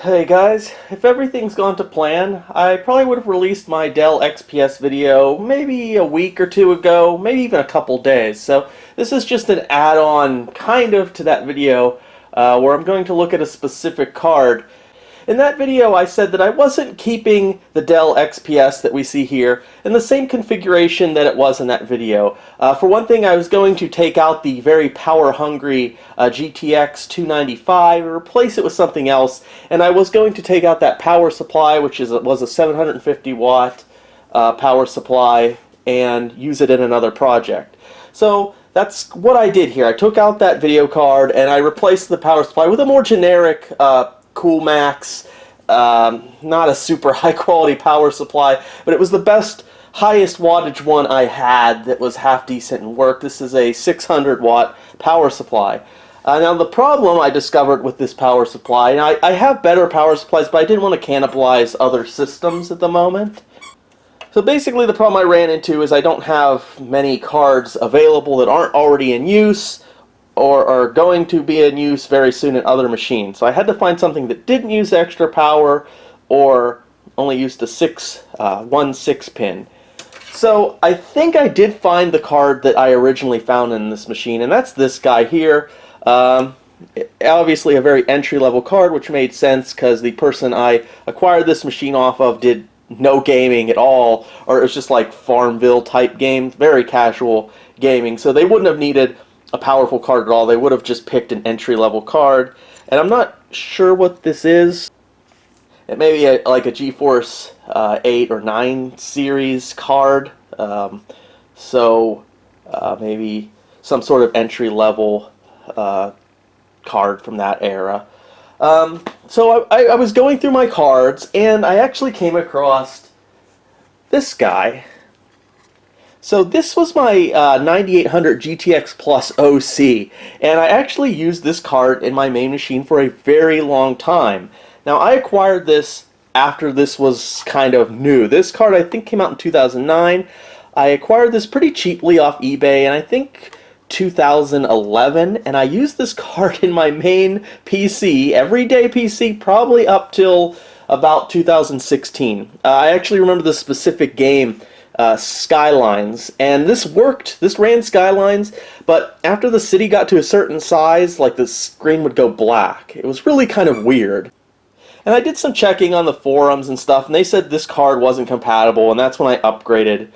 Hey guys, if everything's gone to plan, I probably would have released my Dell XPS video maybe a week or two ago, maybe even a couple days. So this is just an add-on kind of to that video where I'm going to look at a specific card. In that video I said that I wasn't keeping the Dell XPS that we see here in the same configuration that it was in that video. For one thing, I was going to take out the very power-hungry GTX 295 and replace it with something else, and I was going to take out that power supply, which was a 750 watt power supply, and use it in another project. So that's what I did here. I took out that video card and I replaced the power supply with a more generic Coolmax, not a super high quality power supply, but it was the best highest wattage one I had that was half decent and worked. This is a 600 watt power supply. Now the problem I discovered with this power supply, and I have better power supplies, but I didn't want to cannibalize other systems at the moment. So basically the problem I ran into is I don't have many cards available that aren't already in use or are going to be in use very soon in other machines. So I had to find something that didn't use extra power or only used a 1 6-pin. So I think I did find the card that I originally found in this machine, and that's this guy here. Obviously a very entry-level card, which made sense because the person I acquired this machine off of did no gaming at all, or it was just like Farmville type games, very casual gaming, so they wouldn't have needed a powerful card at all. They would have just picked an entry-level card, and I'm not sure what this is. It may be like a GeForce 8 or 9 series card, maybe some sort of entry-level card from that era. So I was going through my cards, and I actually came across this guy. So this was my 9800 GTX Plus OC, and I actually used this card in my main machine for a very long time. Now I acquired this after this was kind of new. This card I think came out in 2009. I acquired this pretty cheaply off eBay, and I think 2011, and I used this card in my main PC, everyday PC, probably up till about 2016. I actually remember the specific game, Skylines, and this worked. This ran Skylines, but after the city got to a certain size, like the screen would go black. It was really kind of weird. And I did some checking on the forums and stuff, and they said this card wasn't compatible, and that's when I upgraded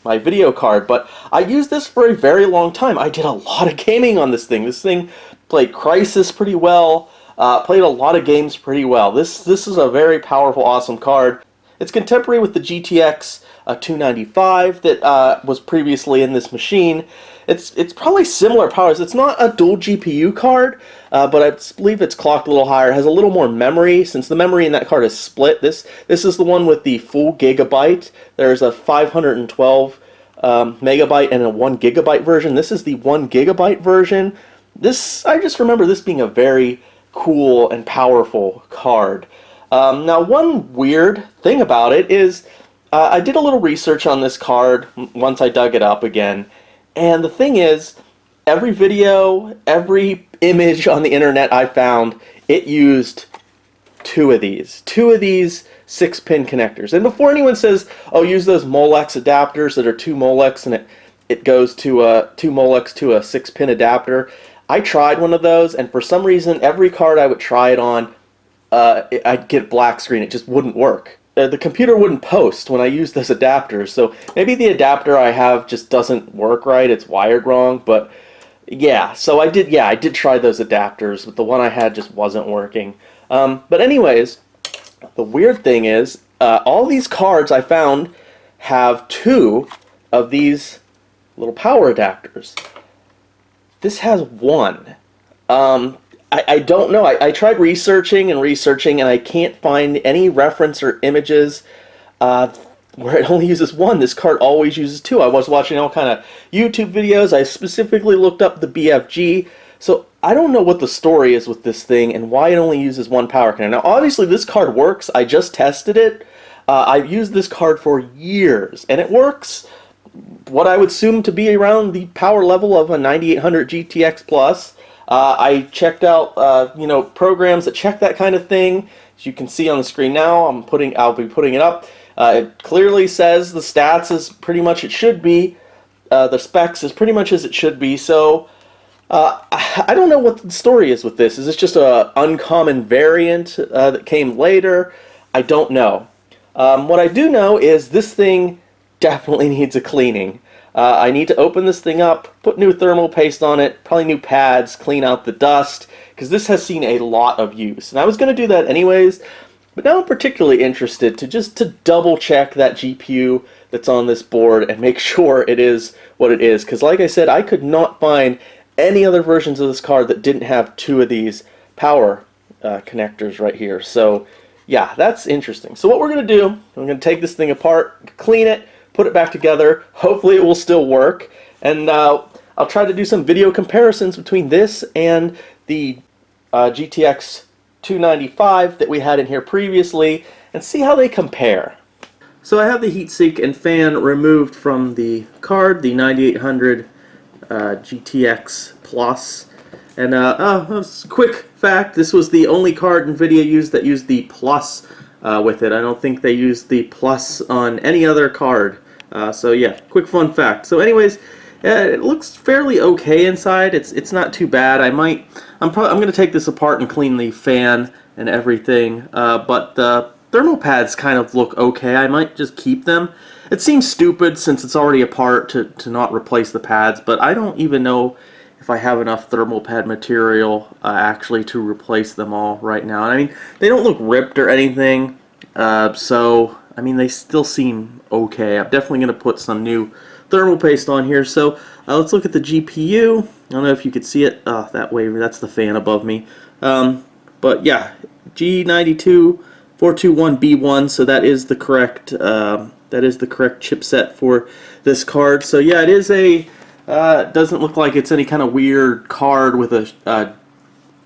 my video card. But I used this for a very long time. I did a lot of gaming on this thing. This thing played Crysis pretty well, played a lot of games pretty well. This is a very powerful, awesome card. It's contemporary with the GTX 295 that was previously in this machine. It's probably similar powers. It's not a dual GPU card, but I believe it's clocked a little higher. It has a little more memory, since the memory in that card is split. This is the one with the full gigabyte. There's a 512 megabyte and a 1 gigabyte version. This is the 1 gigabyte version. I just remember this being a very cool and powerful card. Now, one weird thing about it is I did a little research on this card once I dug it up again, and the thing is, every video, every image on the internet I found, it used two of these 6-pin connectors. And before anyone says, oh, use those Molex adapters that are 2 Molex and it goes to 2 Molex to a 6-pin adapter, I tried one of those, and for some reason, every card I would try it on, I'd get black screen. It just wouldn't work. The computer wouldn't post when I used those adapters, so maybe the adapter I have just doesn't work right. It's wired wrong, but yeah. So I did try those adapters, but the one I had just wasn't working. But anyways, the weird thing is, all these cards I found have 2 of these little power adapters. This has 1. I don't know. I tried researching, and I can't find any reference or images where it only uses 1. This card always uses 2. I was watching all kind of YouTube videos. I specifically looked up the BFG, so I don't know what the story is with this thing and why it only uses 1 power connector. Now, obviously, this card works. I just tested it. I've used this card for years, and it works what I would assume to be around the power level of a 9800 GTX Plus. I checked out programs that check that kind of thing. As you can see on the screen now, I'll be putting it up. It clearly says the stats is pretty much it should be. The specs is pretty much as it should be. So I don't know what the story is with this. Is this just a uncommon variant that came later? I don't know. What I do know is this thing definitely needs a cleaning. I need to open this thing up, put new thermal paste on it, probably new pads, clean out the dust, because this has seen a lot of use. And I was going to do that anyways, but now I'm particularly interested to double check that GPU that's on this board and make sure it is what it is. Because like I said, I could not find any other versions of this card that didn't have two of these power connectors right here. So yeah, that's interesting. So what we're going to do, I'm going to take this thing apart, clean it, put it back together. Hopefully it will still work, and I'll try to do some video comparisons between this and the GTX 295 that we had in here previously and see how they compare. So I have the heatsink and fan removed from the card, the 9800 GTX Plus. And a quick fact, this was the only card Nvidia used that used the Plus with it. I don't think they used the Plus on any other card. So yeah, quick fun fact. So anyways, it looks fairly okay inside. It's not too bad. I'm going to take this apart and clean the fan and everything. But the thermal pads kind of look okay. I might just keep them. It seems stupid since it's already apart to not replace the pads, but I don't even know if I have enough thermal pad material actually to replace them all right now. And I mean, they don't look ripped or anything, so I mean, they still seem okay. I'm definitely going to put some new thermal paste on here. So let's look at the GPU. I don't know if you could see it. That way, that's the fan above me. But yeah, G92421B1. So that is the correct chipset for this card. So yeah, it is a. Doesn't look like it's any kind of weird card with a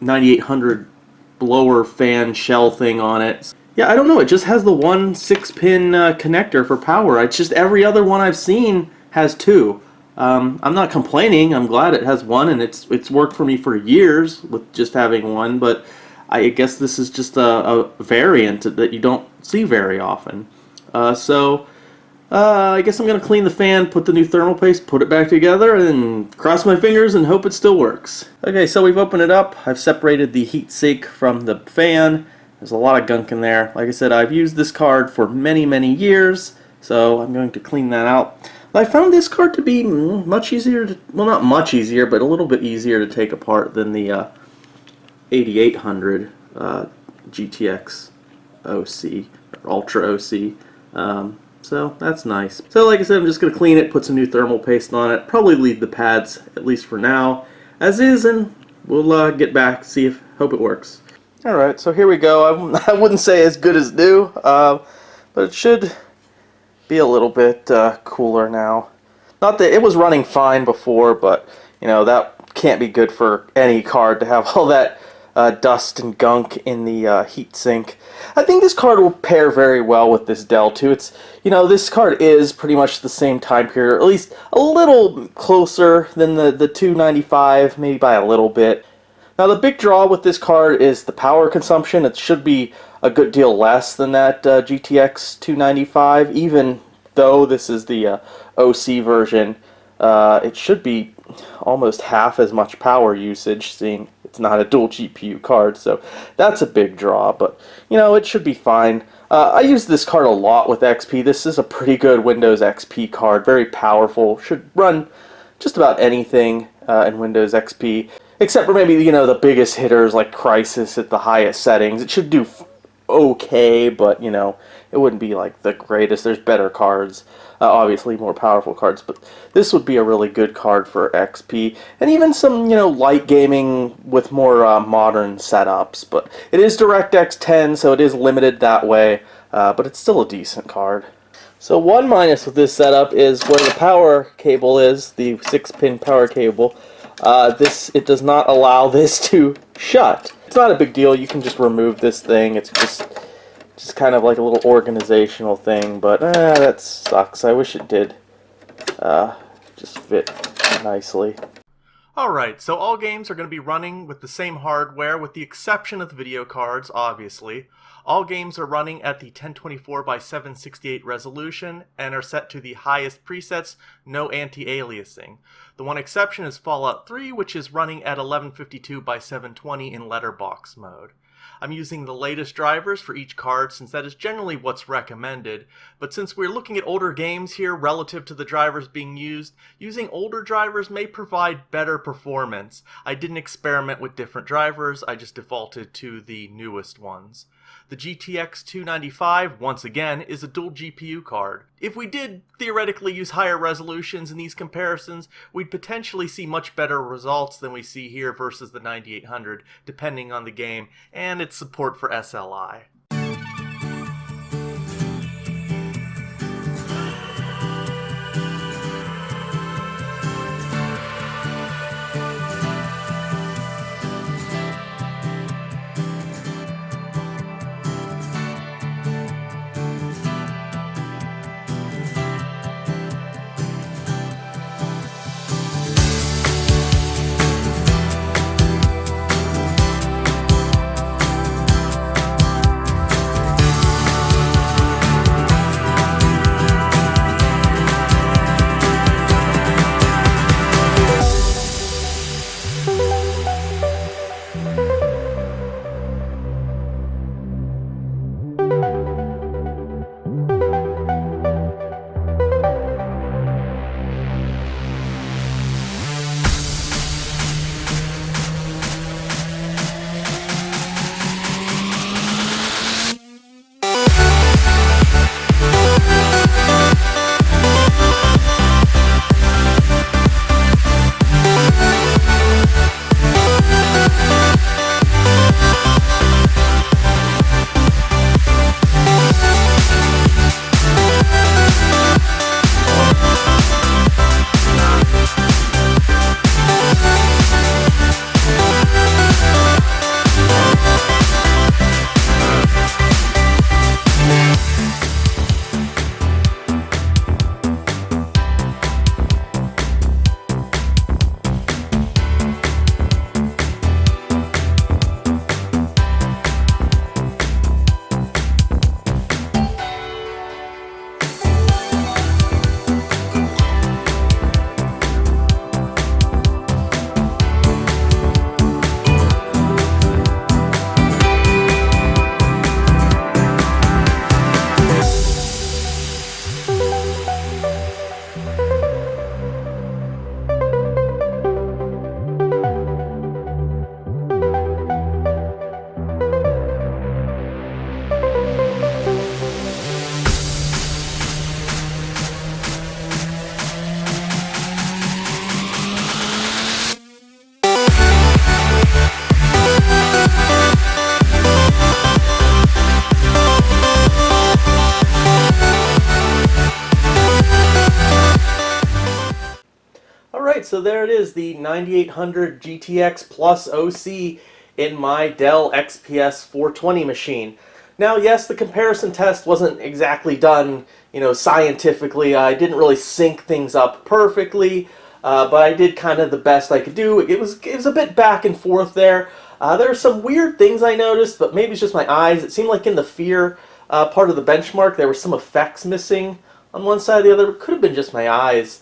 9800 blower fan shell thing on it. Yeah, I don't know. It just has the one 6-pin connector for power. It's just every other one I've seen has two. I'm not complaining. I'm glad it has one, and it's worked for me for years with just having one. But I guess this is just a variant that you don't see very often. I guess I'm going to clean the fan, put the new thermal paste, put it back together, and cross my fingers and hope it still works. Okay, so we've opened it up. I've separated the heatsink from the fan. There's a lot of gunk in there. Like I said, I've used this card for many, many years, so I'm going to clean that out. I found this card to be much easier to, well, not much easier, but a little bit easier to take apart than the 8800 GTX OC, or Ultra OC. So that's nice. So like I said, I'm just going to clean it, put some new thermal paste on it, probably leave the pads, at least for now, as is, and we'll get back, hope it works. Alright, so here we go. I wouldn't say as good as new, but it should be a little bit cooler now. Not that it was running fine before, but you know, that can't be good for any card to have all that dust and gunk in the heatsink. I think this card will pair very well with this Dell too. It's, you know, this card is pretty much the same time period, or at least a little closer than the 295, maybe by a little bit. Now the big draw with this card is the power consumption. It should be a good deal less than that GTX 295, even though this is the OC version. It should be almost half as much power usage, seeing it's not a dual GPU card, so that's a big draw, but you know, it should be fine. I use this card a lot with XP. This is a pretty good Windows XP card, very powerful, should run just about anything in Windows XP, except for maybe, you know, the biggest hitters like Crysis at the highest settings. It should do okay, but you know, it wouldn't be like the greatest. There's better cards, obviously more powerful cards, but this would be a really good card for XP, and even some, you know, light gaming with more modern setups. But it is DirectX 10, so it is limited that way, but it's still a decent card. So one minus with this setup is where the power cable is, the 6-pin power cable. It does not allow this to shut. It's not a big deal. You can just remove this thing. It's just kind of like a little organizational thing, but that sucks. I wish it did just fit nicely. Alright, so all games are going to be running with the same hardware with the exception of the video cards, obviously. All games are running at the 1024 by 768 resolution and are set to the highest presets, no anti-aliasing. The one exception is Fallout 3, which is running at 1152 by 720 in letterbox mode. I'm using the latest drivers for each card since that is generally what's recommended, but since we're looking at older games here relative to the drivers being used, using older drivers may provide better performance. I didn't experiment with different drivers, I just defaulted to the newest ones. The GTX 295, once again, is a dual GPU card. If we did theoretically use higher resolutions in these comparisons, we'd potentially see much better results than we see here versus the 9800, depending on the game and its support for SLI. Alright, so there it is, the 9800 GTX plus OC in my Dell XPS 420 machine. Now, yes, the comparison test wasn't exactly done, scientifically. I didn't really sync things up perfectly, but I did kind of the best I could do. It was a bit back and forth there. There are some weird things I noticed, but maybe it's just my eyes. It seemed like in the fear part of the benchmark, there were some effects missing on one side or the other. It could have been just my eyes.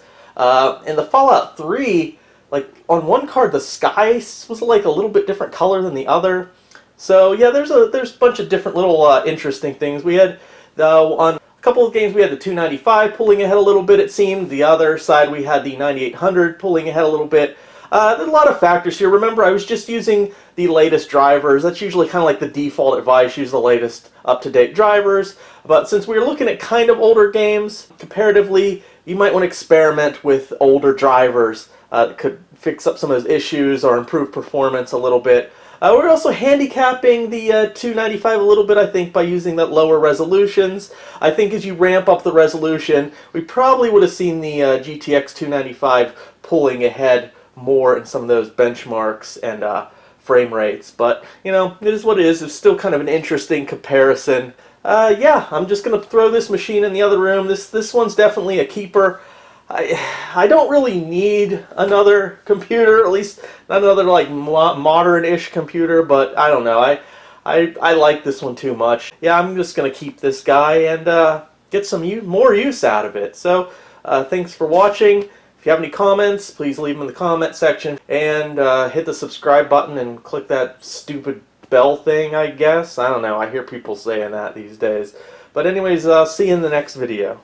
In the Fallout 3, like on one card, the sky was like a little bit different color than the other. So yeah, there's a bunch of different little interesting things. We had on a couple of games we had the 295 pulling ahead a little bit. It seemed the other side we had the 9800 pulling ahead a little bit. There's a lot of factors here. Remember, I was just using the latest drivers. That's usually kind of like the default advice, use the latest up-to-date drivers. But since we're looking at kind of older games, comparatively, you might want to experiment with older drivers. That could fix up some of those issues or improve performance a little bit. We're also handicapping the 295 a little bit, I think, by using that lower resolutions. I think as you ramp up the resolution, we probably would have seen the GTX 295 pulling ahead more in some of those benchmarks and frame rates. But, it is what it is. It's still kind of an interesting comparison. Yeah, I'm just going to throw this machine in the other room. This one's definitely a keeper. I don't really need another computer, at least not another like modern-ish computer, but I don't know. I like this one too much. Yeah, I'm just gonna keep this guy and get some more use out of it. So thanks for watching. If you have any comments, please leave them in the comment section, and hit the subscribe button and click that stupid bell thing, I guess. I don't know. I hear people saying that these days. But anyways, see you in the next video.